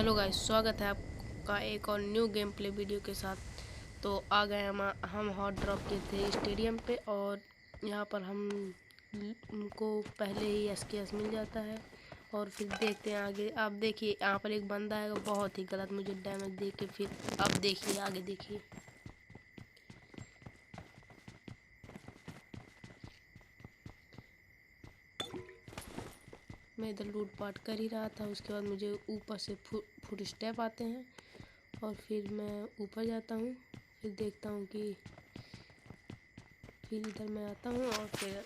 Hello guys, स्वागत है आपका एक और न्यू गेम प्ले वीडियो के साथ। तो आ गए हम हॉट ड्रॉप के थे स्टेडियम पे, और यहाँ पर हमको पहले ही एसकेएस मिल जाता है। और फिर देखते हैं आगे। आप देखिए यहाँ पर एक बंदा है, बहुत ही गलत मुझे डैमेज दे के। फिर अब देखिए आगे देखिए। मैं इधर लूटपाट कर ही रहा था, उसके बाद मुझे ऊपर से फुट स्टेप आते हैं और फिर मैं ऊपर जाता हूँ। फिर देखता हूँ कि फिर इधर मैं आता हूँ और फिर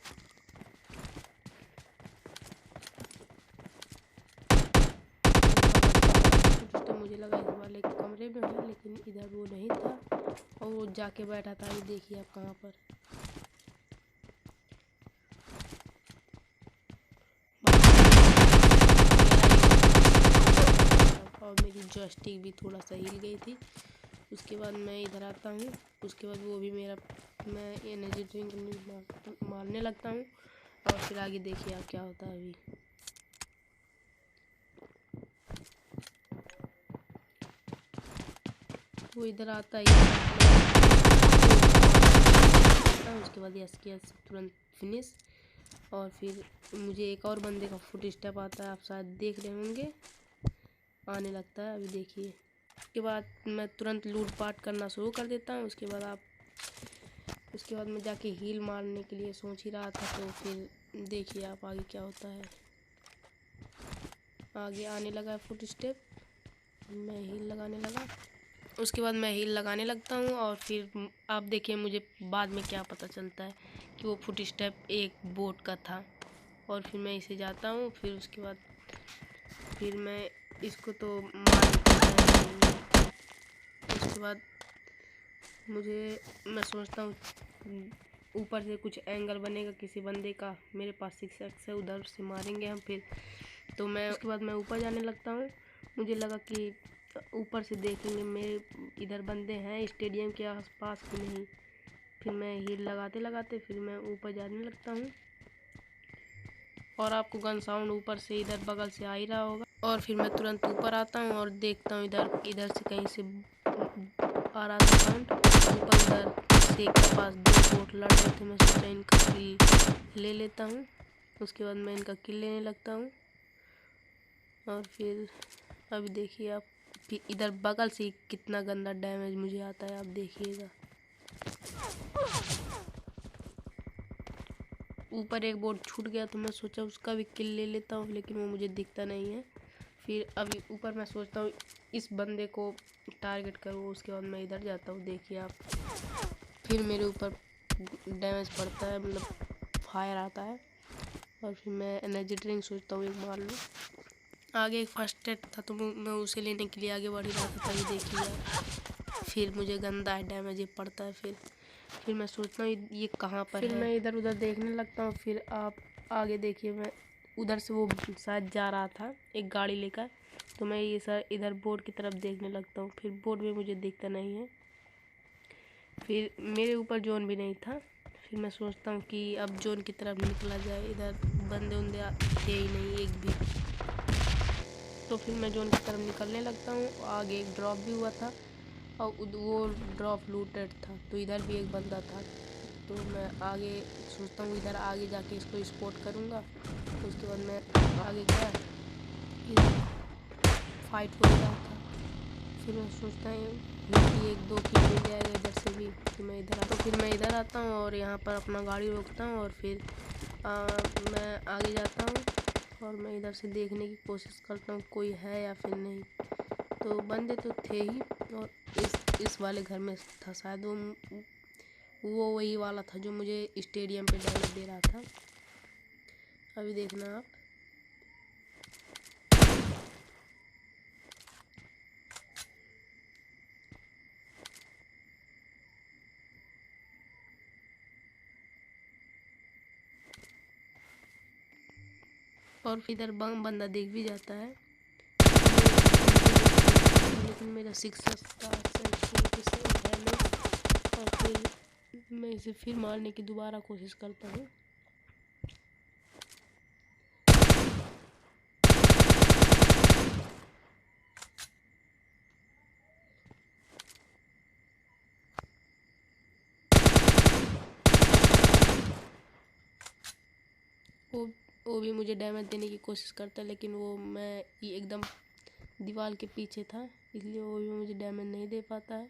मुझे लगा इस वाले कमरे में है, लेकिन इधर वो नहीं था और वो जाके बैठा था। अभी देखिए आप कहाँ पर। और मेरी जॉयस्टिक भी थोड़ा सा हिल गई थी। उसके बाद मैं इधर आता हूँ। उसके बाद वो भी मैं एनर्जी ड्रिंक मारने लगता हूँ। और फिर आगे देखिए आप क्या होता है। अभी वो इधर आता है, उसके बाद एसकेएस तुरंत फिनिश। और फिर मुझे एक और बंदे का फुट स्टेप आता है, आप शायद देख रहे होंगे, आने लगता है। अभी देखिए। उसके बाद मैं तुरंत लूटपाट करना शुरू कर देता हूँ। उसके बाद मैं जाके हील मारने के लिए सोच ही रहा था। तो फिर देखिए आप आगे क्या होता है। आगे आने लगा फुट स्टेप, मैं हील लगाने लगा। उसके बाद मैं हील लगाने लगता हूँ और फिर आप देखिए मुझे बाद में क्या पता चलता है कि वो फुट स्टेप एक बोट का था। और फिर मैं इसे जाता हूँ। फिर उसके बाद फिर मैं इसको तो मार देता हूँ। उसके बाद मैं सोचता हूँ ऊपर से कुछ एंगल बनेगा किसी बंदे का। मेरे पास 6x है, उधर से मारेंगे हम। फिर तो उसके बाद मैं ऊपर जाने लगता हूँ। मुझे लगा कि ऊपर से देखेंगे मेरे इधर बंदे हैं स्टेडियम के आसपास कि नहीं। फिर मैं हील लगाते लगाते फिर मैं ऊपर जाने लगता हूँ। और आपको गन साउंड ऊपर से इधर बगल से आ ही रहा होगा। और फिर मैं तुरंत ऊपर आता हूँ और देखता हूँ इधर से कहीं से आ रहा था साउंड। ऊपर इधर से के पास 2 बोट लड़ रहे थे। मैं सोचा इनका किल ले लेता हूँ। उसके बाद मैं इनका किल लेने लगता हूँ। और फिर अभी देखिए आप, फिर इधर बगल से कितना गंदा डैमेज मुझे आता है, आप देखिएगा। ऊपर एक बोट छूट गया तो मैं सोचा उसका भी किल ले लेता हूँ, लेकिन वो मुझे दिखता नहीं है। फिर अभी ऊपर मैं सोचता हूँ इस बंदे को टारगेट करूँ। उसके बाद मैं इधर जाता हूँ, देखिए आप। फिर मेरे ऊपर डैमेज पड़ता है, मतलब फायर आता है। और फिर मैं एनर्जी ड्रिंक सोचता हूँ एक मार लूँ। आगे एक फर्स्ट एड था तो मैं उसे लेने के लिए आगे बढ़ रहा था, तभी देखिए। फिर मुझे गंदा डैमेज पड़ता है। फिर मैं सोचता हूँ ये कहाँ पर है। फिर मैं इधर उधर देखने लगता हूँ। फिर आप आगे देखिए, मैं उधर से वो शायद जा रहा था एक गाड़ी लेकर। तो मैं ये सर इधर बोर्ड की तरफ देखने लगता हूँ। फिर बोर्ड में मुझे दिखता नहीं है। फिर मेरे ऊपर जोन भी नहीं था। फिर मैं सोचता हूँ कि अब जोन की तरफ निकला जाए। इधर बंदे उंदे थे ही नहीं एक भी। तो फिर मैं जोन की तरफ निकलने लगता हूँ। आगे एक ड्रॉप भी हुआ था और वो ड्रॉप लूटेड था। तो इधर भी एक बंदा था। तो मैं आगे सोचता हूँ इधर आगे जाके इसको स्पॉट करूँगा। तो उसके बाद मैं आगे गया, फाइट हो रहा था। फिर मैं सोचता हूँ कि 1-2 किल मिल जाएगा इधर से भी। फिर मैं इधर आता हूँ और यहाँ पर अपना गाड़ी रोकता हूँ। और फिर मैं आगे जाता हूँ और मैं इधर से देखने की कोशिश करता हूँ कोई है या फिर नहीं। तो बंदे तो थे ही। और इस वाले घर में था शायद वो वही वाला था जो मुझे स्टेडियम पे डैमेज दे रहा था। अभी देखना आप। और फिर इधर बंदा दिख भी जाता है, लेकिन मेरा 6 स्टार है नहीं। और फिर मैं इसे फिर मारने की दोबारा कोशिश करता हूँ। वो भी मुझे डैमेज देने की कोशिश करता है, लेकिन वो मैं ये एकदम दीवार के पीछे था, इसलिए वो भी मुझे डैमेज नहीं दे पाता है।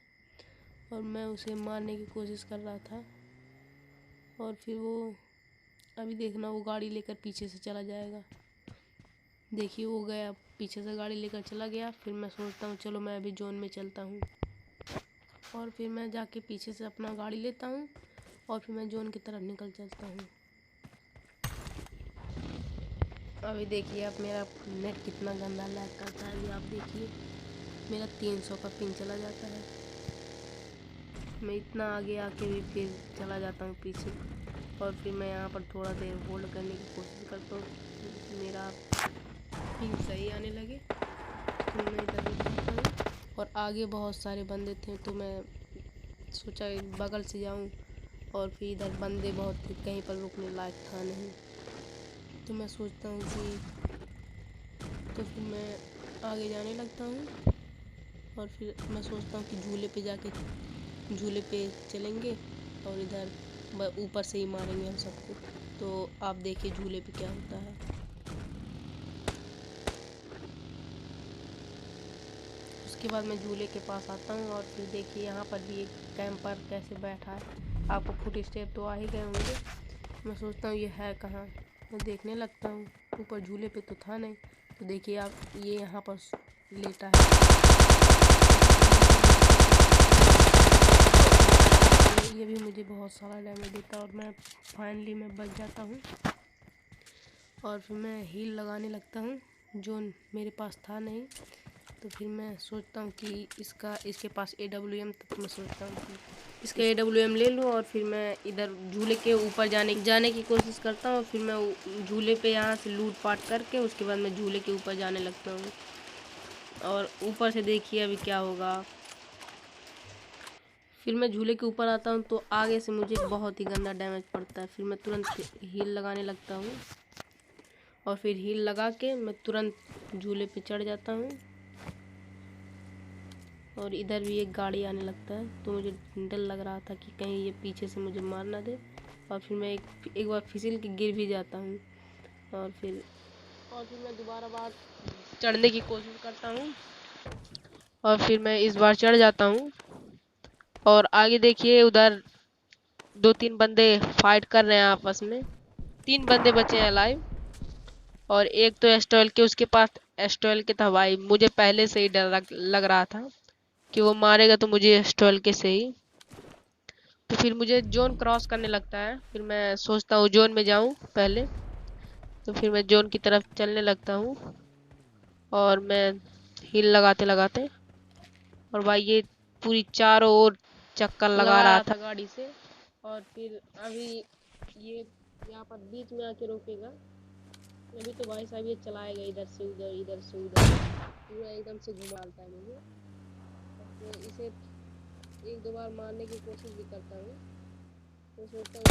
और मैं उसे मारने की कोशिश कर रहा था, और फिर वो अभी देखना वो गाड़ी लेकर पीछे से चला जाएगा। देखिए वो गया, पीछे से गाड़ी लेकर चला गया। फिर मैं सोचता हूँ चलो मैं अभी जोन में चलता हूँ, और फिर मैं जाके पीछे से अपना गाड़ी लेता हूँ और फिर मैं जोन की तरफ निकल चलता हूँ। अभी देखिए अब मेरा नेट कितना गंदा लैग करता है। अभी आप देखिए मेरा 300 का पिंग चला जाता है। मैं इतना आगे आके भी फिर चला जाता हूँ पीछे, और फिर मैं यहाँ पर थोड़ा देर होल्ड करने की कोशिश करता हूँ, मेरा पिंग सही आने लगे। फिर मैं इधर रुक जाता हूँ, और आगे बहुत सारे बंदे थे तो मैं सोचा बगल से जाऊँ, और फिर इधर बंदे बहुत थे, कहीं पर रुकने लायक था नहीं। तो मैं सोचता हूँ कि तो फिर मैं आगे जाने लगता हूँ, और फिर मैं सोचता हूँ कि झूले पे जाके झूले पे चलेंगे और इधर ऊपर से ही मारेंगे हम सबको। तो आप देखिए झूले पे क्या होता है। उसके बाद मैं झूले के पास आता हूँ, और फिर देखिए यहाँ पर भी एक कैंपर कैसे बैठा है। आपको फुट स्टेप तो आ ही गए होंगे। मैं सोचता हूँ ये है कहाँ, मैं देखने लगता हूँ, ऊपर झूले पे तो था नहीं। तो देखिए आप ये यहाँ पर लेटा है। ये भी मुझे बहुत सारा डैमेज देता है, और मैं फाइनली मैं बच जाता हूँ, और फिर मैं हील लगाने लगता हूँ जो मेरे पास था नहीं। तो फिर मैं सोचता हूँ कि इसके पास AWM, तो मैं सोचता हूँ कि इसका AWM ले लूँ, और फिर मैं इधर झूले के ऊपर जाने की कोशिश करता हूँ। और फिर मैं झूले पे यहाँ से लूट पाट करके उसके बाद मैं झूले के ऊपर जाने लगता हूँ, और ऊपर से देखिए अभी क्या होगा। फिर मैं झूले के ऊपर आता हूँ तो आगे से मुझे बहुत ही गंदा डैमेज पड़ता है। फिर मैं तुरंत हील लगाने लगता हूँ, और फिर हील लगा के मैं तुरंत झूले पे चढ़ जाता हूँ। और इधर भी एक गाड़ी आने लगता है, तो मुझे डर लग रहा था कि कहीं ये पीछे से मुझे मार ना दे। और फिर मैं एक बार फिसल के गिर भी जाता हूँ, और फिर मैं दोबारा बार चढ़ने की कोशिश करता हूँ, और फिर मैं इस बार चढ़ जाता हूँ। और आगे देखिए उधर 2-3 बंदे फाइट कर रहे हैं आपस में। 3 बंदे बचे हैं लाइव, और एक तो एस्टॉल के, उसके पास एस्टॉल के था। भाई मुझे पहले से ही डर लग रहा था कि वो मारेगा, तो मुझे एस्टॉल के से ही। तो फिर मुझे जोन क्रॉस करने लगता है। फिर मैं सोचता हूँ जोन में जाऊँ पहले, तो फिर मैं जोन की तरफ चलने लगता हूँ, और मैं हील लगाते लगाते, और भाई ये पूरी चारों ओर चक्कर लगा रहा था गाड़ी से। और फिर अभी ये यहाँ पर बीच में आके रोकेगा। अभी तो भाई साहब ये चलाएगा इधर से उधर, इधर से उधर, पूरा एकदम से घुमाता है मुझे। तो इसे 1-2 बार मारने की कोशिश भी करता हूँ, तो सोचता हूँ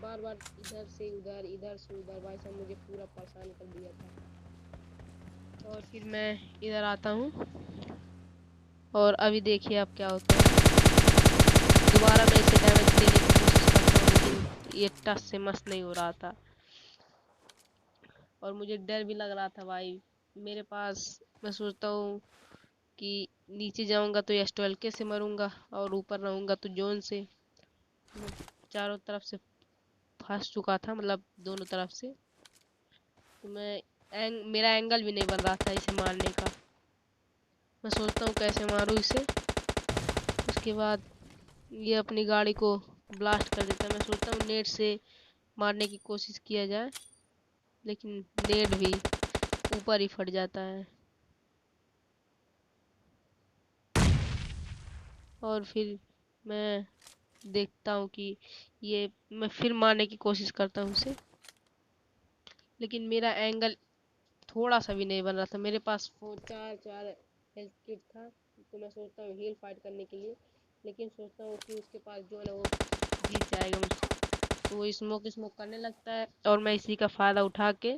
बार बार इधर से उधर, इधर से उधर। भाई साहब मुझे पूरा परेशान कर दिया था। और फिर मैं इधर आता हूँ, और अभी देखिए अब क्या होता है। दोबारा मैं इसे डैमेज देने की कोशिश करता हूँ, लेकिन ये टच से मस नहीं हो रहा था, और मुझे डर भी लग रहा था भाई। मेरे पास मैं सोचता हूँ कि नीचे जाऊंगा तो S12 के से मरूंगा, और ऊपर रहूंगा तो जोन से। मैं चारों तरफ से फंस चुका था, मतलब दोनों तरफ से। तो मेरा एंगल भी नहीं बन रहा था इसे मारने का। मैं सोचता हूँ कैसे मारूँ इसे। उसके बाद ये अपनी गाड़ी को ब्लास्ट कर देता है। मैं सोचता हूँ नेट से मारने की कोशिश किया जाए, लेकिन नेट भी ऊपर ही फट जाता है। और फिर मैं देखता हूँ कि ये मैं फिर मारने की कोशिश करता हूँ उसे, लेकिन मेरा एंगल थोड़ा सा भी नहीं बन रहा था। मेरे पास 4 हेल्थ किट था, तो मैं सोचता हूँ हील फाइट करने के लिए, लेकिन सोचता हूँ कि उसके पास जो है वो जीत जाएगा मुझसे। तो वो स्मोक करने लगता है, और मैं इसी का फ़ायदा उठा के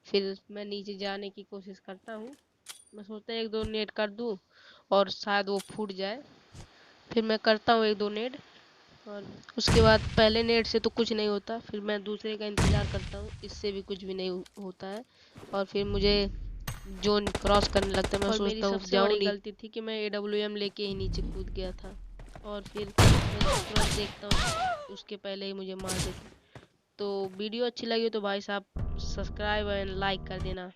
फिर मैं नीचे जाने की कोशिश करता हूँ। मैं सोचता हूँ 1-2 नेट कर दूँ और शायद वो फूट जाए। फिर मैं करता हूँ 1-2 नेट, और उसके बाद पहले नेट से तो कुछ नहीं होता, फिर मैं दूसरे का इंतज़ार करता हूँ, इससे भी कुछ भी नहीं होता है। और फिर मुझे जोन क्रॉस करने लगता है, मैं सोचता हूँ सबसे बड़ी गलती थी कि मैं AWM लेके ही नीचे कूद गया था। और फिर मैं तुरंत देखता हूँ उसके पहले ही मुझे मार देते। तो वीडियो अच्छी लगी तो भाई साहब सब्सक्राइब एंड लाइक कर देना।